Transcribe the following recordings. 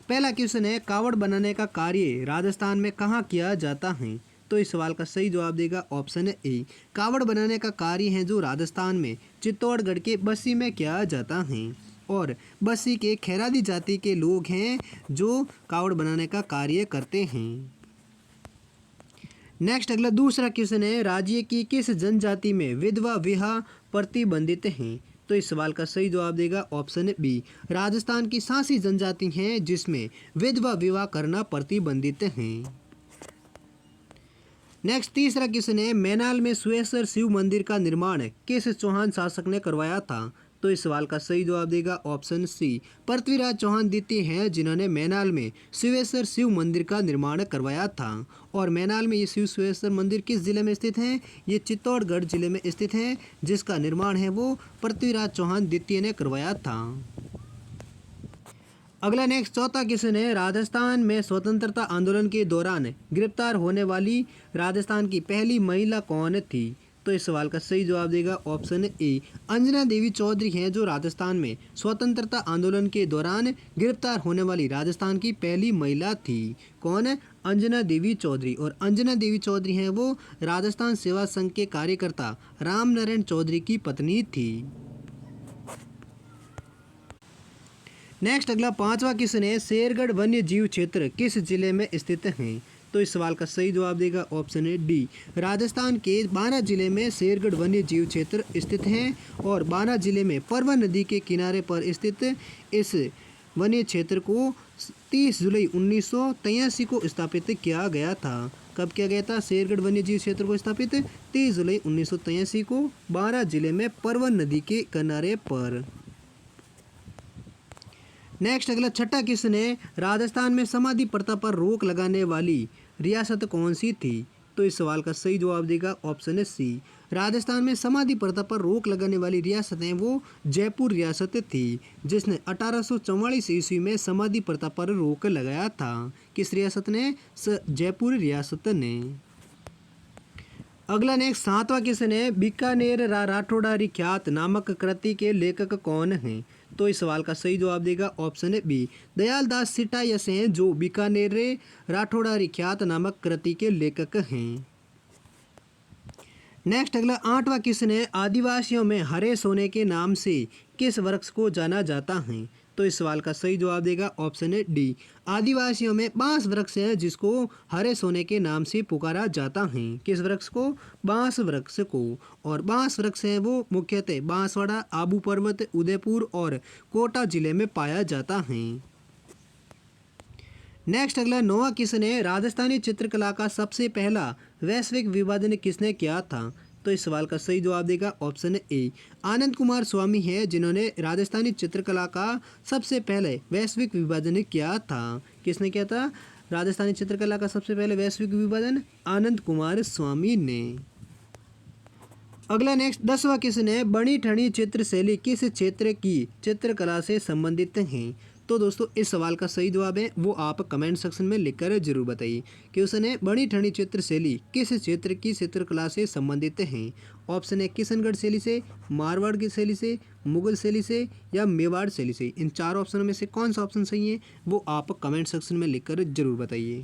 पहला क्वेश्चन है, कावड़ बनाने का कार्य राजस्थान में कहाँ किया जाता है? तो इस सवाल का सही जवाब देगा ऑप्शन ए। कावड़ बनाने का कार्य है जो राजस्थान में चित्तौड़गढ़ के बस्सी में किया जाता है और बस्सी के खैरादी जाति के लोग हैं जो कावड़ बनाने का कार्य करते हैं। नेक्स्ट अगला दूसरा क्वेश्चन है, राज्य की किस जनजाति में विधवा विवाह प्रतिबंधित है? तो इस सवाल का सही जवाब देगा ऑप्शन बी। राजस्थान की सांसी जनजाति है जिसमें विधवा विवाह करना प्रतिबंधित है। नेक्स्ट तीसरा क्वेश्चन है, मैनाल में सुएसर शिव मंदिर का निर्माण किस चौहान शासक ने करवाया था? तो इस सवाल का सही जवाब देगा ऑप्शन सी। पृथ्वीराज चौहान द्वितीय हैं जिन्होंने मैनाल में शिवेश्वर शिव मंदिर का निर्माण करवाया था। और मैनाल में ये शिवेश्वर मंदिर किस जिले में स्थित है? ये चित्तौड़गढ़ जिले में स्थित है, जिसका निर्माण है वो पृथ्वीराज चौहान द्वितीय ने करवाया था। अगला नेक्स्ट चौथा क्वेश्चन है, राजस्थान में स्वतंत्रता आंदोलन के दौरान गिरफ्तार होने वाली राजस्थान की पहली महिला कौन थी? तो इस सवाल का सही जवाब देगा ऑप्शन ए। अंजना देवी चौधरी हैं जो राजस्थान में स्वतंत्रता आंदोलन के दौरान गिरफ्तार होने वाली राजस्थान की पहली महिला थी। कौन है? अंजना देवी चौधरी। और अंजना देवी चौधरी हैं वो राजस्थान सेवा संघ के कार्यकर्ता राम नारायण चौधरी की पत्नी थी। नेक्स्ट अगला पांचवा क्वेश्चन है, शेरगढ़ वन्य जीव क्षेत्र किस जिले में स्थित है? तो इस सवाल का सही जवाब देगा ऑप्शन है डी। राजस्थान के बाना जिले में शेरगढ़ वन्य जीव क्षेत्र स्थित है और बाना जिले में परवन नदी के किनारे पर स्थित इस वन्य क्षेत्र को 30 जुलाई 1983 को स्थापित किया गया था। कब किया गया था शेरगढ़ वन्य जीव क्षेत्र को स्थापित? 30 जुलाई 1983 को बाना जिले में परवन नदी के किनारे पर। नेक्स्ट अगला छठा क्वेश्चन है, राजस्थान में समाधि प्रथा पर रोक लगाने वाली रियासत कौन सी थी? तो इस सवाल का सही जवाब देगा ऑप्शन सी। राजस्थान में समाधि प्रथा पर रोक लगाने वाली रियासत है वो जयपुर रियासत थी, जिसने 1844 ईस्वी में समाधि प्रथा पर रोक लगाया था। किस रियासत ने? जयपुर रियासत ने। अगला नेक्स्ट सातवां क्वेश्चन है, बीकानेर राठौड़ारी ख्यात नामक कृति के लेखक कौन हैं? तो इस सवाल का सही जवाब देगा ऑप्शन बी। दयाल दास सिटायस हैं जो बीकानेर राठौड़ारी ख्यात नामक कृति के लेखक हैं। नेक्स्ट अगला आठवां क्वेश्चन है, आदिवासियों में हरे सोने के नाम से किस वृक्ष को जाना जाता है? तो इस सवाल का सही जवाब देगा ऑप्शन डी। आदिवासियों में बांस वृक्ष है जिसको हरे सोने के नाम से पुकारा जाता है। किस वृक्ष को? बांस वृक्ष को। और बांस वृक्ष है वो मुख्यतः बांसवाड़ा, आबू पर्वत, उदयपुर और कोटा जिले में पाया जाता है। नेक्स्ट अगला नौवां क्वेश्चन है, राजस्थानी चित्रकला का सबसे पहला वैश्विक विभाजन किसने किया था? तो इस सवाल का सही जवाब देगा ऑप्शन ए। आनंद कुमार स्वामी है जिन्होंने राजस्थानी चित्रकला का सबसे पहले वैश्विक विभाजन किया था। किसने किया था राजस्थानी चित्रकला का सबसे पहले वैश्विक विभाजन? आनंद कुमार स्वामी ने। अगला नेक्स्ट 10वां क्वेश्चन है, बनी ठनी चित्र शैली किस क्षेत्र की चित्रकला से संबंधित है? तो दोस्तों इस सवाल का सही जवाब है वो आप कमेंट सेक्शन में लिखकर जरूर बताइए। क्वेश्चन है, बनी ठनी चित्र शैली किस क्षेत्र की चित्रकला से संबंधित है? ऑप्शन है किशनगढ़ शैली से, मारवाड़ की शैली से, मुगल शैली से या मेवाड़ शैली से। इन चार ऑप्शन में से कौन सा ऑप्शन सही है वो आप कमेंट सेक्शन में लिखकर जरूर बताइए।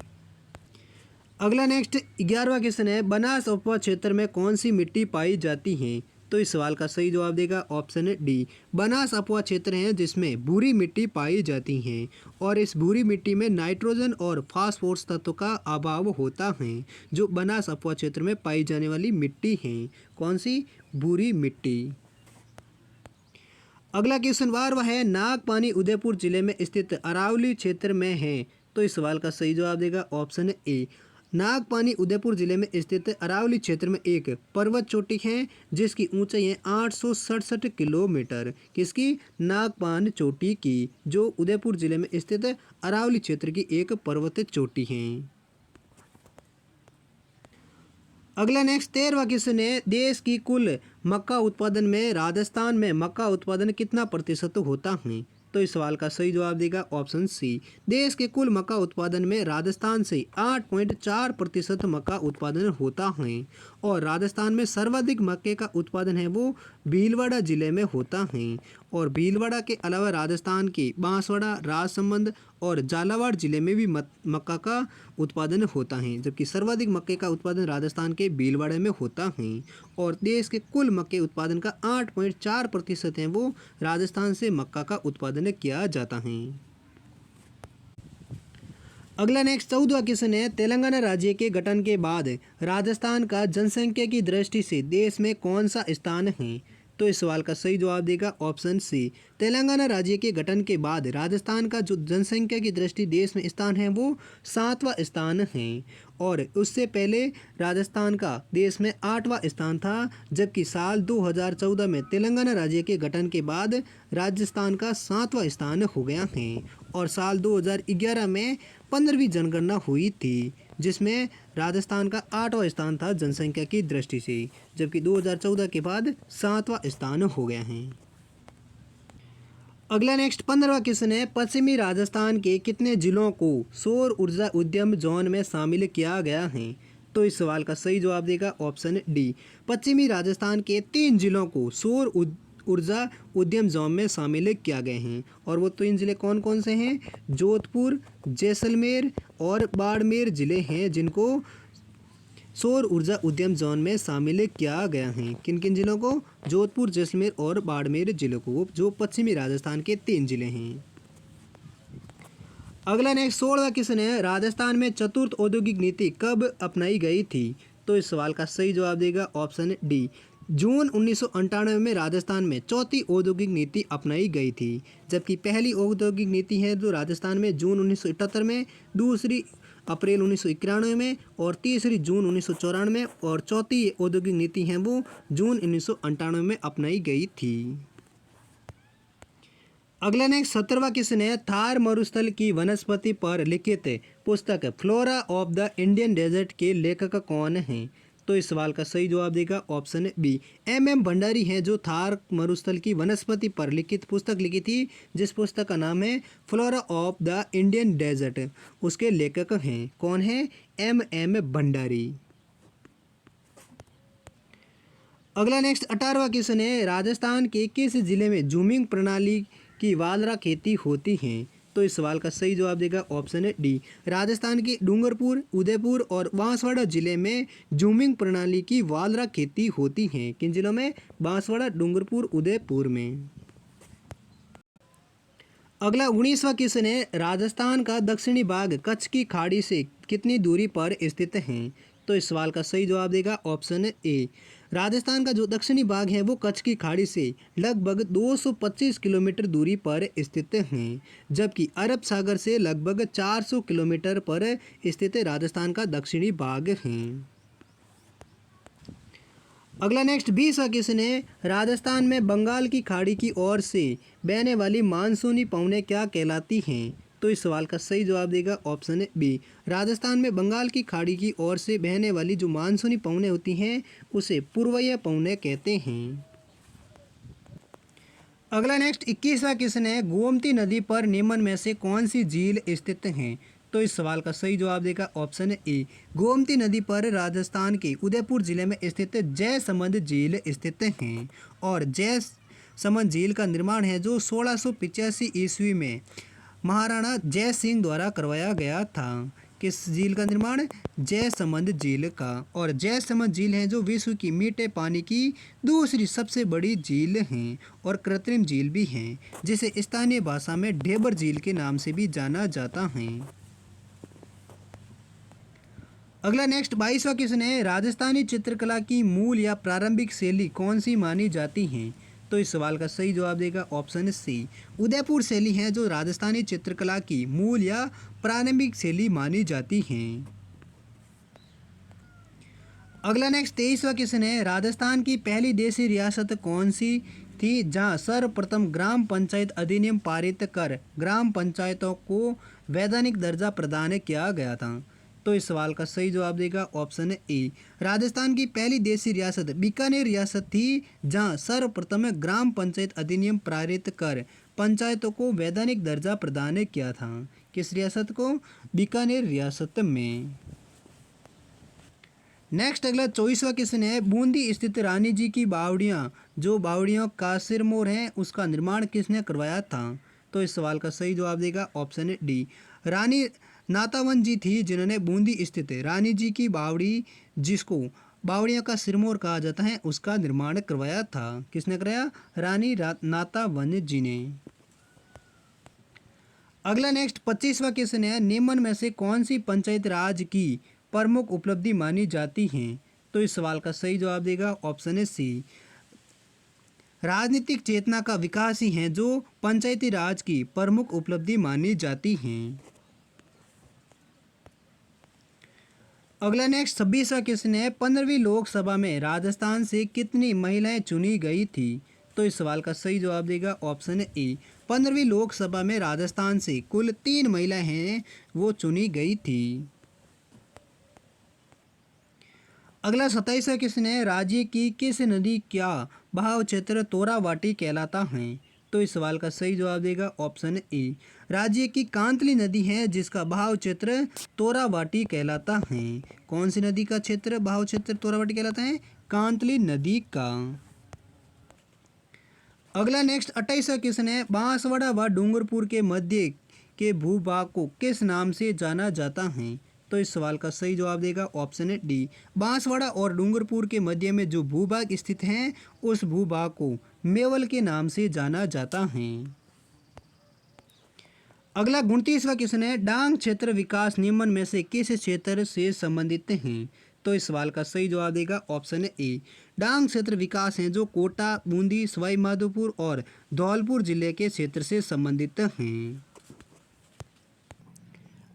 अगला नेक्स्ट 11वां क्वेश्चन है, बनास उपवा क्षेत्र में कौन सी मिट्टी पाई जाती है? तो इस सवाल का सही जवाब देगा ऑप्शन डी। बनास अपवा क्षेत्र है जिसमें भूरी मिट्टी पाई जाती है और इस भूरी मिट्टी में नाइट्रोजन और फास्फोरस तत्व का अभाव होता है, जो बनास अपवा क्षेत्र में पाई जाने वाली मिट्टी है। कौन सी? भूरी मिट्टी। अगला क्वेश्चन 12वां है, नागपानी उदयपुर जिले में स्थित अरावली क्षेत्र में है। तो इस सवाल का सही जवाब देगा ऑप्शन ए। नागपानी उदयपुर जिले में स्थित अरावली क्षेत्र में एक पर्वत चोटी है जिसकी ऊंचाई है 867 किलोमीटर। किसकी? नागपान चोटी की, जो उदयपुर जिले में स्थित अरावली क्षेत्र की एक पर्वत चोटी है। अगला नेक्स्ट 13वां क्वेश्चन है, देश की कुल मक्का उत्पादन में राजस्थान में मक्का उत्पादन कितना प्रतिशत होता है? तो इस सवाल का सही जवाब देगा ऑप्शन सी। देश के कुल मक्का उत्पादन में राजस्थान से 8.4% मक्का उत्पादन होता है और राजस्थान में सर्वाधिक मक्के का उत्पादन है वो भीलवाड़ा जिले में होता है और भीलवाड़ा के अलावा राजस्थान के बांसवाड़ा, राजसमंद और झालावाड़ जिले में भी मक्का का उत्पादन होता है, जबकि सर्वाधिक मक्के का उत्पादन राजस्थान के भीलवाड़ा में होता है। और देश के कुल मक्के उत्पादन का 8.4% है वो राजस्थान से मक्का का उत्पादन किया जाता है। अगला नेक्स्ट 14वां क्वेश्चन है, तेलंगाना राज्य के गठन के बाद राजस्थान का जनसंख्या की दृष्टि से देश में कौन सा स्थान है? तो इस सवाल का सही जवाब देगा ऑप्शन सी। तेलंगाना राज्य के गठन के बाद राजस्थान का जो जनसंख्या की दृष्टि देश में स्थान है वो 7वां स्थान है, और उससे पहले राजस्थान का देश में 8वां स्थान था, जबकि साल 2014 में तेलंगाना राज्य के गठन के बाद राजस्थान का 7वां स्थान हो गया है। और साल 2011 में 15वीं जनगणना हुई थी, जिसमें राजस्थान का 8वां स्थान था जनसंख्या की दृष्टि से, जबकि 2014 के बाद 7वां स्थान हो गया है। अगला नेक्स्ट 15वां क्वेश्चन है, पश्चिमी राजस्थान के कितने जिलों को सौर ऊर्जा उद्यम जोन में शामिल किया गया है? तो इस सवाल का सही जवाब देगा ऑप्शन डी। पश्चिमी राजस्थान के 3 जिलों को सौर ऊर्जा उद्यम जोन में शामिल किया गए हैं, और वो 3 जिले कौन कौन से हैं? जोधपुर, जैसलमेर और बाड़मेर जिले हैं जिनको सौर ऊर्जा उद्यम जोन में शामिल किया गया है। किन किन जिलों को? जोधपुर, जैसलमेर और बाड़मेर जिलों को, जो पश्चिमी राजस्थान के 3 जिले हैं। अगला नेक्स्ट 16वां क्वेश्चन है, राजस्थान में चतुर्थ औद्योगिक नीति कब अपनाई गई थी? तो इस सवाल का सही जवाब देगा ऑप्शन डी। जून 1998 में राजस्थान में चौथी औद्योगिक नीति अपनाई गई थी, जबकि पहली औद्योगिक नीति है जो राजस्थान में जून 1978 में, दूसरी अप्रैल 1991 में और तीसरी जून 1994 में, और चौथी औद्योगिक नीति है वो जून 1998 में अपनाई गई थी। अगला नेक्स्ट 17वां क्वेश्चन है, थार मरुस्थल की वनस्पति पर लिखित पुस्तक flora of the Indian desert के लेखक कौन हैं? तो इस सवाल का सही जवाब देगा ऑप्शन बी। एम भंडारी हैं जो थार मरुस्थल की वनस्पति पर लिखित पुस्तक लिखी थी, जिस पुस्तक का नाम है flora of the Indian desert. उसके लेखक हैं कौन है? एम भंडारी। अगला नेक्स्ट 18वां क्वेश्चन है, राजस्थान के किस जिले में जूमिंग प्रणाली की वालरा खेती होती है? तो इस सवाल का सही जवाब देगा ऑप्शन है डी। राजस्थान के डूंगरपुर, उदयपुर और बांसवाड़ा जिले में जूमिंग प्रणाली की वालरा खेती होती है। किन जिलों में? बांसवाड़ा, डूंगरपुर, उदयपुर में। अगला 19वां क्वेश्चन है, राजस्थान का दक्षिणी भाग कच्छ की खाड़ी से कितनी दूरी पर स्थित है? तो इस सवाल का सही जवाब देगा ऑप्शन ए। राजस्थान का जो दक्षिणी भाग है वो कच्छ की खाड़ी से लगभग 225 किलोमीटर दूरी पर स्थित हैं, जबकि अरब सागर से लगभग 400 किलोमीटर पर स्थित राजस्थान का दक्षिणी भाग है। अगला नेक्स्ट 20वां क्वेश्चन है, राजस्थान में बंगाल की खाड़ी की ओर से बहने वाली मानसूनी पवनें क्या कहलाती हैं? तो इस सवाल का सही जवाब देगा ऑप्शन बी। राजस्थान में बंगाल की खाड़ी की ओर से बहने वाली जो मानसूनी पवनें होती हैं उसे पूर्वीय पवनें कहते हैं। अगला नेक्स्ट 21वां क्वेश्चन है, गोमती नदी पर निम्न में से कौन सी झील स्थित है? तो इस सवाल का सही जवाब देगा ऑप्शन ए। गोमती नदी पर राजस्थान के उदयपुर जिले में स्थित जयसमंद झील स्थित हैं, और जयसमंद झील का निर्माण है जो 1685 ईस्वी में महाराणा जय सिंह द्वारा करवाया गया था। किस झील का निर्माण? जयसमंद झील का। और जयसमंद झील है जो विश्व की मीठे पानी की दूसरी सबसे बड़ी झील हैं और कृत्रिम झील भी हैं, जिसे स्थानीय भाषा में ढेबर झील के नाम से भी जाना जाता है। अगला नेक्स्ट 22वां क्वेश्चन है, राजस्थानी चित्रकला की मूल या प्रारंभिक शैली कौन सी मानी जाती है? तो इस सवाल का सही जवाब देगा ऑप्शन सी। उदयपुर शैली है जो राजस्थानी चित्रकला की मूल या प्रारंभिक शैली मानी जाती है। अगला नेक्स्ट 23वां क्वेश्चन है, राजस्थान की पहली देशी रियासत कौन सी थी जहां सर्वप्रथम ग्राम पंचायत अधिनियम पारित कर ग्राम पंचायतों को वैधानिक दर्जा प्रदान किया गया था? तो इस सवाल का सही जवाब देगा ऑप्शन ए। राजस्थान की पहली देशी रियासत बीकानेर रियासत थी जहां सर्वप्रथम ग्राम पंचायत अधिनियम पारित कर पंचायतों को वैधानिक दर्जा प्रदान किया था। किस रियासत को? बीकानेर रियासत में। नेक्स्ट अगला 24वां क्वेश्चन है, बूंदी स्थित रानी जी की बावड़ियाँ, जो बावड़ियों का सिरमौर है, उसका निर्माण किसने करवाया था? तो इस सवाल का सही जवाब देगा ऑप्शन है डी, रानी नातावन जी थी जिन्होंने बूंदी स्थित रानी जी की बावड़ी, जिसको बावड़ियों का सिरमौर कहा जाता है, उसका निर्माण करवाया था। किसने कराया? रानी नातावन जी ने। अगला नेक्स्ट 25वां क्वेश्चन है, निम्न में से कौन सी पंचायत राज की प्रमुख उपलब्धि मानी जाती है? तो इस सवाल का सही जवाब देगा ऑप्शन है सी, राजनीतिक चेतना का विकास ही है जो पंचायती राज की प्रमुख उपलब्धि मानी जाती हैं। अगला नेक्स्ट 26वां क्वेश्चन है, 15वीं लोकसभा में राजस्थान से कितनी महिलाएं चुनी गई थी? तो इस सवाल का सही जवाब देगा ऑप्शन ए, 15वीं लोकसभा में राजस्थान से कुल 3 महिलाएं हैं वो चुनी गई थी। अगला 27वां क्वेश्चन है, राज्य की किस नदी का बहाव क्षेत्र तोरावाटी कहलाता है? तो इस सवाल का सही जवाब देगा ऑप्शन ए, राज्य की कांतली नदी है जिसका बहाव क्षेत्र तोरावाटी कहलाता है। कौन सी नदी का क्षेत्र बहाव क्षेत्र तोरावाटी कहलाता है? कांतली नदी का। अगला नेक्स्ट 28वां क्वेश्चन है, बांसवाड़ा व डूंगरपुर के मध्य के भूभाग को किस नाम से जाना जाता है? तो इस सवाल का सही जवाब देगा ऑप्शन है डी, बांसवाड़ा और डूंगरपुर के मध्य में जो भूभाग स्थित हैं उस भूभाग को मेवल के नाम से जाना जाता है। अगला 29वां क्वेश्चन है, डांग क्षेत्र विकास निम्न में से किस क्षेत्र से संबंधित हैं? तो इस सवाल का सही जवाब देगा ऑप्शन है ए, डांग क्षेत्र विकास हैं जो कोटा, बूंदी, सवाई माधोपुर और धौलपुर जिले के क्षेत्र से संबंधित हैं।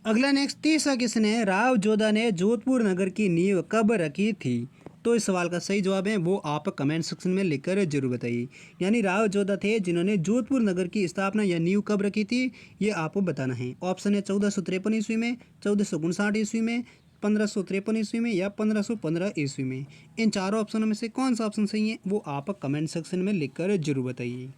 अगला नेक्स्ट 30वां क्वेश्चन है, राव जोधा ने जोधपुर नगर की नींव कब रखी थी? तो इस सवाल का सही जवाब है वो आप कमेंट सेक्शन में लिखकर जरूर बताइए। यानी राव जोधा थे जिन्होंने जोधपुर नगर की स्थापना या नींव कब रखी थी, ये आपको बताना है। ऑप्शन है 1453 ईस्वी में, 1459 ईस्वी में, 1553 ईस्वी में या 1515 ईस्वी में। इन चारों ऑप्शनों में से कौन सा ऑप्शन सही है वो आप कमेंट सेक्शन में लिखकर जरूर बताइए।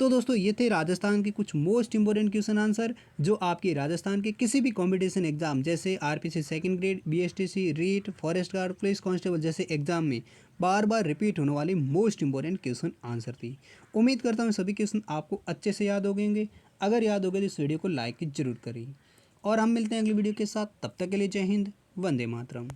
तो दोस्तों ये थे राजस्थान के कुछ मोस्ट इंपॉर्टेंट क्वेश्चन आंसर जो आपके राजस्थान के किसी भी कॉम्पिटिशन एग्जाम जैसे RPC second grade, BSTC, REET, forest guard, police constable जैसे एग्जाम में बार बार रिपीट होने वाली मोस्ट इंपॉर्टेंट क्वेश्चन आंसर थी। उम्मीद करता हूँ सभी क्वेश्चन आपको अच्छे से याद हो गएंगे। अगर याद हो गए तो इस वीडियो को लाइक जरूर करिए और हम मिलते हैं अगली वीडियो के साथ। तब तक के लिए जय हिंद, वंदे मातरम।